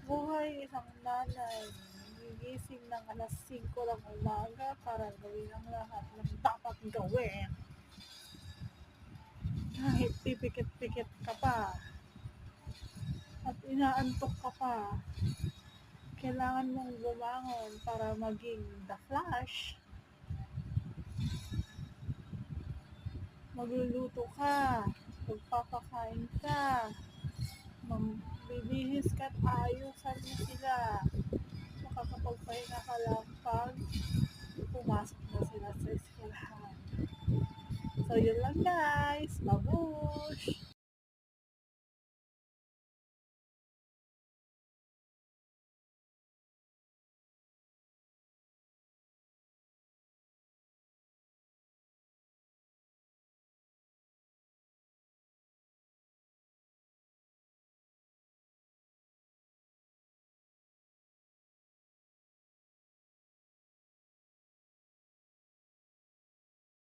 Buhay isang nanay, gigising ng alas 5 ng umaga para gawin ang lahat ng dapat gawin. Kahit pipikit-pikit ka pa at inaantok ka pa, kailangan mong bumangon para maging The Flash. Magluluto ka, magpapakain ka, bibihis ka at ayusan mo sila. Makakapagpahinga ka lang pag pumasok na sila sa eskwelahan. So, yun lang guys. Babush!